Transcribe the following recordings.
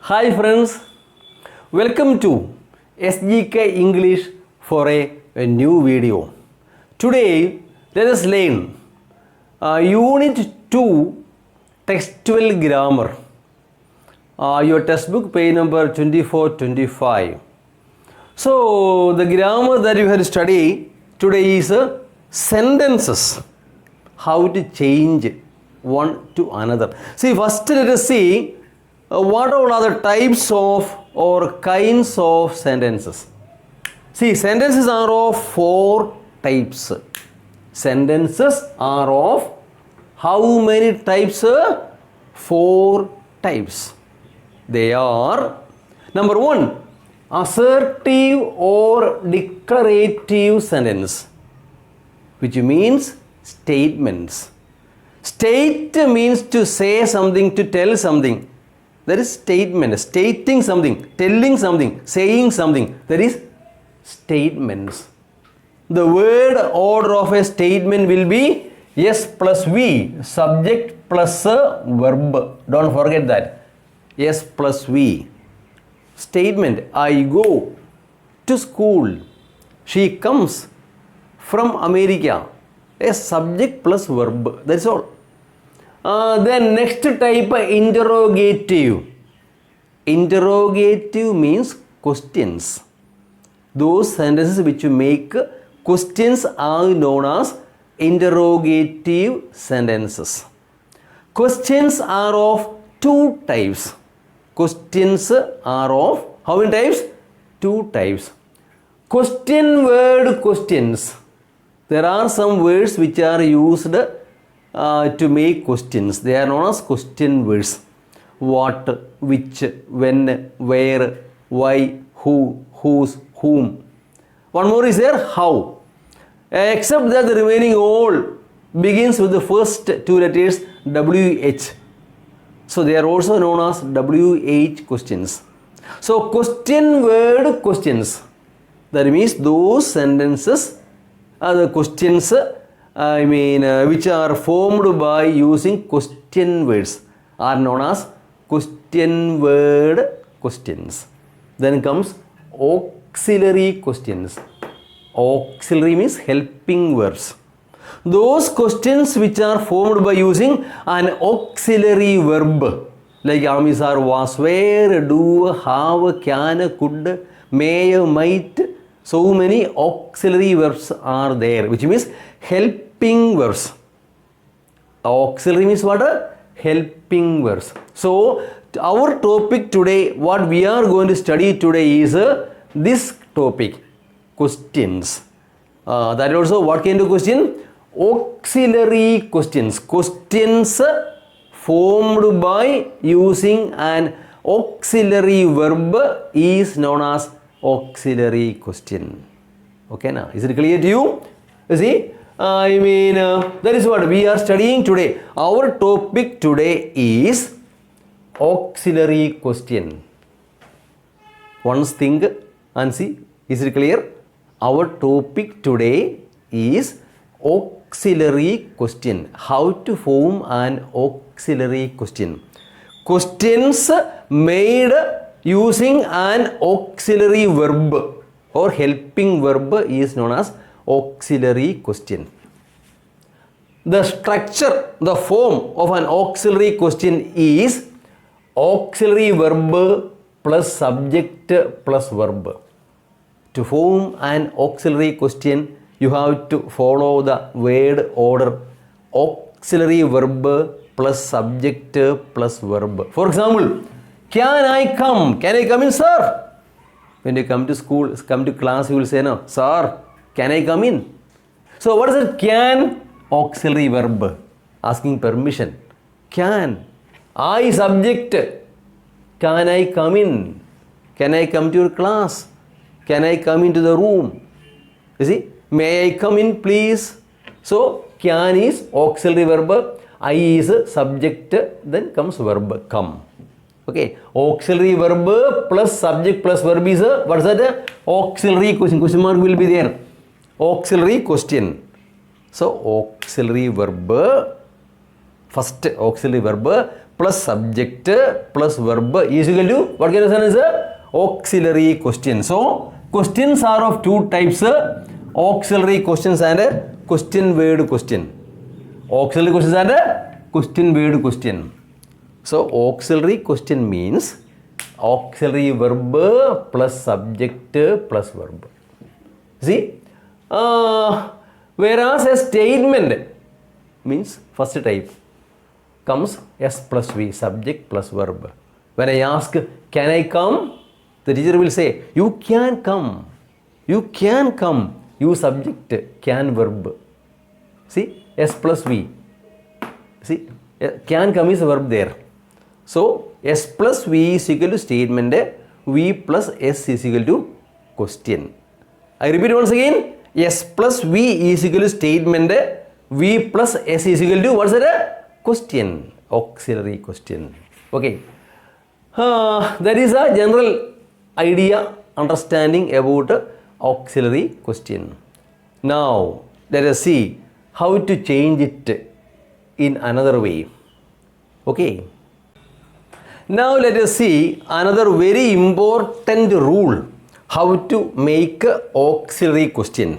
Hi friends, welcome to SGK English for a new video. Today let us learn Unit 2 Textual Grammar. Your textbook page number 24-25. So the grammar that you have to study today is sentences. How to change one to another. See, first let us see what all are the types of or kinds of sentences. See, sentences are of 4 types. Sentences are of how many types? 4 types. They are, number 1, assertive or declarative sentence, which means statements. State means to say something, to tell something. That is statement. Stating something, telling something, saying something. That is statements. The word order of a statement will be S plus V, subject plus verb. Don't forget that. S plus V. Statement. I go to school. She comes from America. A subject plus verb. That's all. Then next type, interrogative. Interrogative means questions. Those sentences which make questions are known as interrogative sentences. Questions are of 2 types. Questions are of how many types? 2 types. Question word questions. There are some words which are used to make questions. They are known as question words. What, which, when, where, why, who, whose, whom. One more is there, how. Except that the remaining all begins with the first 2 letters WH. So they are also known as WH questions. So question word questions. That means those sentences are the questions which are formed by using question words are known as question word questions. Then comes auxiliary questions. Auxiliary means helping verbs. Those questions which are formed by using an auxiliary verb like am, is, are, was, were, do, have, can, could, may, might. So many auxiliary verbs are there, which means helping verbs. Auxiliary means what? Helping verbs. So our topic today, what we are going to study today is this topic, questions. That also what kind of question? Auxiliary questions. Questions formed by using an auxiliary verb is known as auxiliary question. Okay, now is it clear to you? You see, that is what we are studying today. Our topic today is auxiliary question. Once think and see, is it clear? Our topic today is auxiliary question. How to form an auxiliary question. Questions made using an auxiliary verb or helping verb is known as auxiliary question. The structure, the form of an auxiliary question is auxiliary verb plus subject plus verb. To form an auxiliary question, you have to follow the word order auxiliary verb plus subject plus verb. For example, can I come? Can I come in, sir? When you come to school, come to class, you will say, no, sir, can I come in? So what is it? Can, auxiliary verb, asking permission. Can. I, subject. Can I come in? Can I come to your class? Can I come into the room? You see, may I come in, please? So can is auxiliary verb, I is subject, then comes verb come. Okay, auxiliary verb plus subject plus verb is what is that? Auxiliary question. Question mark will be there. Auxiliary question. So auxiliary verb, first auxiliary verb plus subject plus verb is equal to what kind of sentence? Auxiliary question. So questions are of two types, auxiliary questions and question word question. Auxiliary questions and question word question. So auxiliary question means auxiliary verb plus subject plus verb. See, whereas a statement means first type comes S plus V, subject plus verb. When I ask, can I come? The teacher will say, you can come. You can come. You subject, can verb. See, S plus V. See, can come is a verb there. So, S plus V is equal to statement, V plus S is equal to question. I repeat once again, S plus V is equal to statement, V plus S is equal to what's that? Question, auxiliary question. Okay, that is a general idea, understanding about auxiliary question. Now let us see how to change it in another way. Okay, now let us see another very important rule, how to make auxiliary question.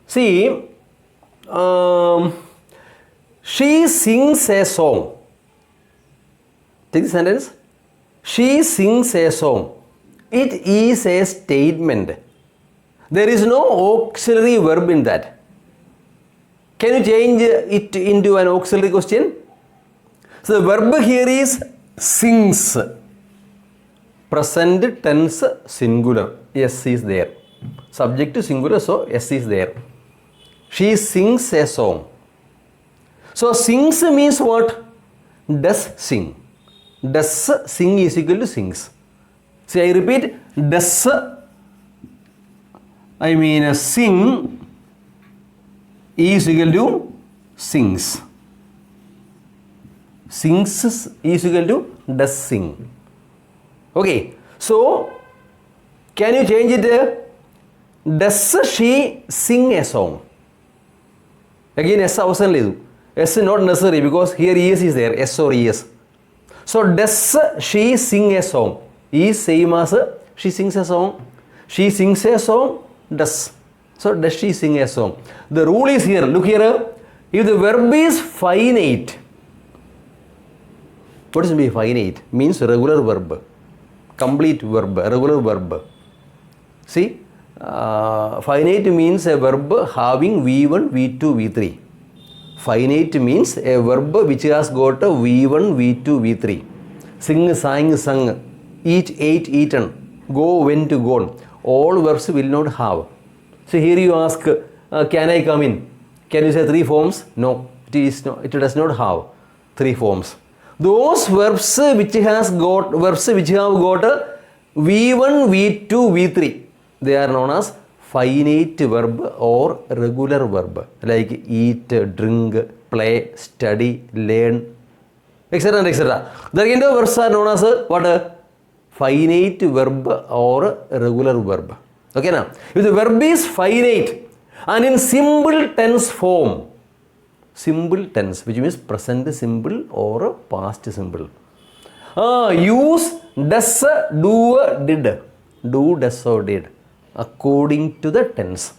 See, she sings a song. Take the sentence. She sings a song. It is a statement. There is no auxiliary verb in that. Can you change it into an auxiliary question? So the verb here is sings. Present tense singular. S is there. Subject singular, so S is there. She sings a song. So sings means what? Does sing. Does sing is equal to sings. See, I repeat, does sing is equal to sings. Sings is equal to does sing. Okay, so can you change it? Does she sing a song? Again, S avasam ledu. S not necessary because here ES is there, S or ES. So does she sing a song? Is same as she sings a song. She sings a song, does. So does she sing a song? The rule is here, look here. If the verb is finite, what does it mean finite? Means regular verb, complete verb, regular verb. See, finite means a verb having V1, V2, V3. Finite means a verb which has got a V1, V2, V3. Sing, sang, sung. Eat, ate, eaten. Go, went, gone. All verbs will not have. So here you ask, can I come in? Can you say three forms? No, it does not have three forms. Those verbs which have got V1, V2, V3, they are known as finite verb or regular verb, like eat, drink, play, study, learn, etc. and etc. The kind of verbs are known as what? Finite verb or regular verb. Okay, now if the verb is finite and in simple tense form, simple tense, which means present simple or past simple, use does, do, did. Do, does or did according to the tense.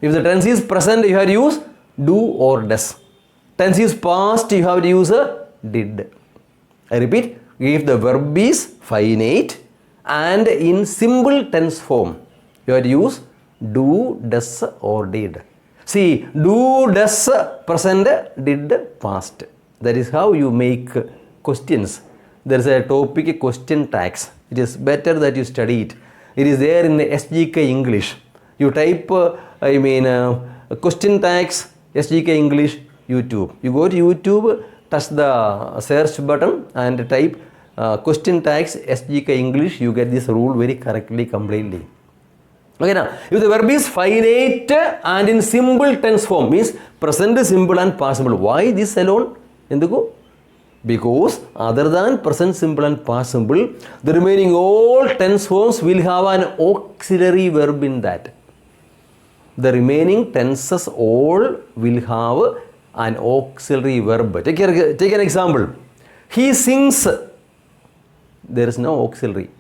If the tense is present, you have to use do or does. Tense is past, you have to use did. I repeat, if the verb is finite and in simple tense form, you have to use do, does or did. See, do, does present, did past. That is how you make questions. There is a topic question tags. It is better that you study it. It is there in the SGK English. You type, question tags, SGK English, YouTube. You go to YouTube, touch the search button and type question tags, SGK English. You get this rule very correctly, completely. Okay, now, if the verb is finite and in simple tense form, means present simple and past simple. Why this alone? Because other than present simple and past simple, the remaining all tense forms will have an auxiliary verb in that. The remaining tenses all will have an auxiliary verb. Take an example. He sings. There is no auxiliary.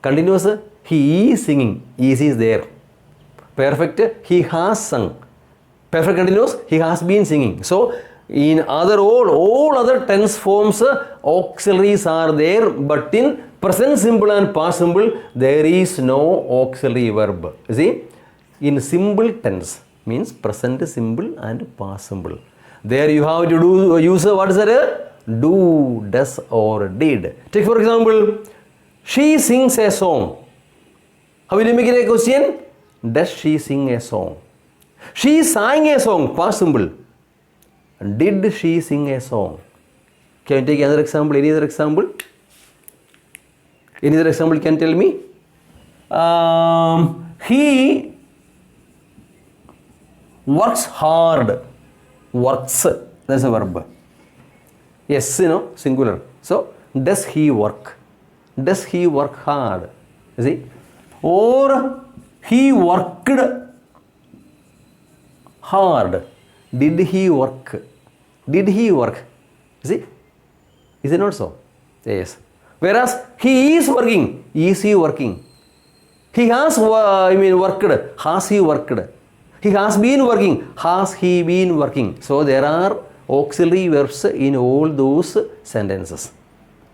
Continuous, he is singing. Is there. Perfect, he has sung. Perfect continuous, he has been singing. So, in all other tense forms, auxiliaries are there, but in present simple and past simple, there is no auxiliary verb. You see, in simple tense, means present simple and past simple. There you have to use what is that? Do, does or did. Take for example, she sings a song. How will you make it a question? Does she sing a song? She sang a song, past simple. Did she sing a song? Can you take another example? Any other example? Any other example you can tell me? He works hard. Works, that's a verb. Yes, singular. So, does he work? Does he work hard? You see? Or he worked hard. Did he work? Did he work? You see? Is it not so? Yes. Whereas he is working. Is he working? He has worked. Has he worked? He has been working. Has he been working? So there are auxiliary verbs in all those sentences.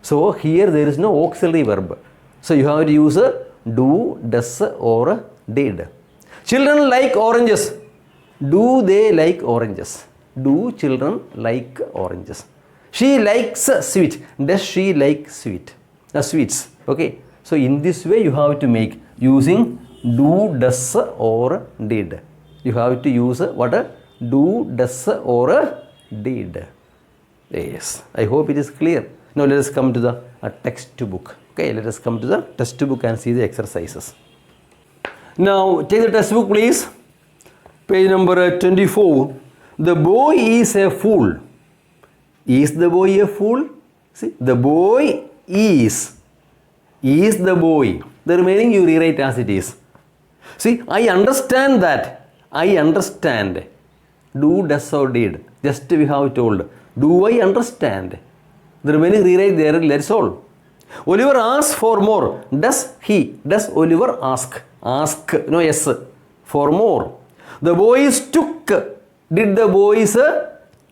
So here there is no auxiliary verb. So you have to use a do, does or did. Children like oranges. Do they like oranges? Do children like oranges? She likes sweet. Does she like sweets? Okay. So in this way you have to make using do, does or did. You have to use what? Do, does or did. Yes. I hope it is clear. Now let us come to the textbook. Okay. Let us come to the textbook and see the exercises. Now take the textbook please. Page number 24. The boy is a fool. Is the boy a fool? See, the boy is. Is the boy. The remaining you rewrite as it is. See, I understand that. I understand. Do, does or did. Just we have told. Do I understand? The remaining rewrite there, that's all. Oliver asks for more. Does Oliver ask? Ask, no yes. For more. The boys took. Did the boys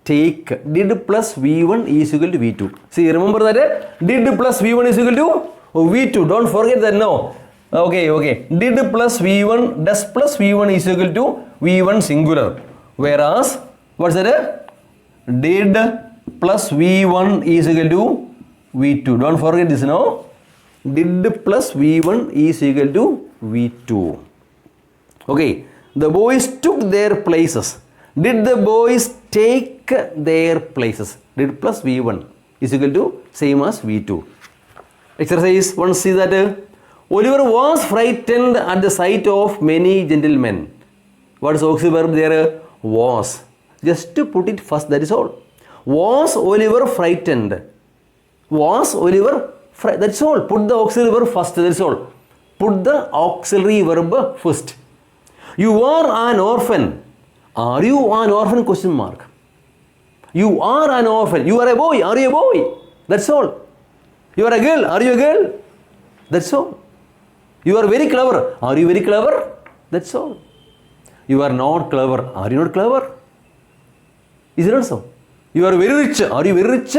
take? Did plus V1 is equal to V2. See, remember that? Did plus V1 is equal to V2. Don't forget that now. Okay. Did plus V1, does plus V1 is equal to V1 singular. Whereas, what's that? Did plus V1 is equal to V2. Don't forget this now. Did plus V1 is equal to V2. Okay. The boys took their places. Did the boys take their places? Did plus V1 is equal to same as V2. Exercise 1, see that Oliver was frightened at the sight of many gentlemen. What is auxiliary verb there? Was. Just to put it first, that is all. Was Oliver frightened? Was Oliver frightened? That's all. Put the auxiliary verb first, that is all. Put the auxiliary verb first. You are an orphan. Are you an orphan? Question mark. You are an orphan. You are a boy. Are you a boy? That's all. You are a girl. Are you a girl? That's all. You are very clever. Are you very clever? That's all. You are not clever. Are you not clever? Is it not so? You are very rich. Are you very rich?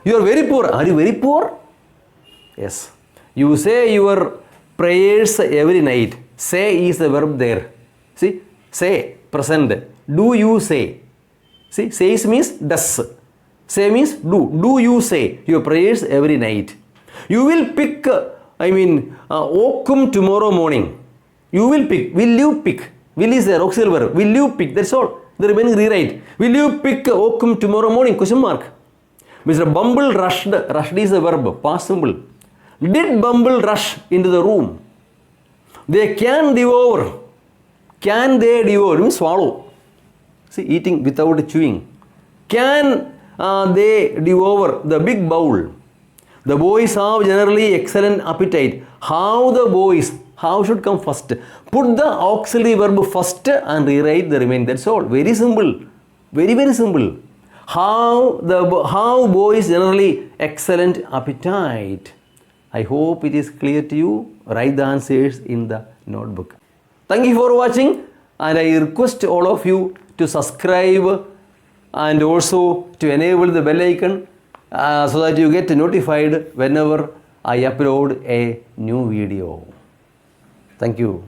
You are very poor. Are you very poor? Yes. You say your prayers every night. Say is the verb there. See? Say, present. Do you say? See? Says means does. Say means do. Do you say your prayers every night? You will pick, oakum tomorrow morning. You will pick. Will you pick? Will is there, auxiliary verb. Will you pick? That's all. The remaining rewrite. Will you pick oakum tomorrow morning? Question mark. Mr. Bumble rushed. Rushed is a verb. Past simple. Did Bumble rush into the room? They can devour. Can they devour? Means swallow. See, eating without chewing. Can they devour the big bowl? The boys have generally excellent appetite. How the boys? How should come first? Put the auxiliary verb first and rewrite the remaining. That's all. Very simple. Very, very simple. How boys generally excellent appetite. I hope it is clear to you. Write the answers in the notebook. Thank you for watching, and I request all of you to subscribe and also to enable the bell icon so that you get notified whenever I upload a new video. Thank you.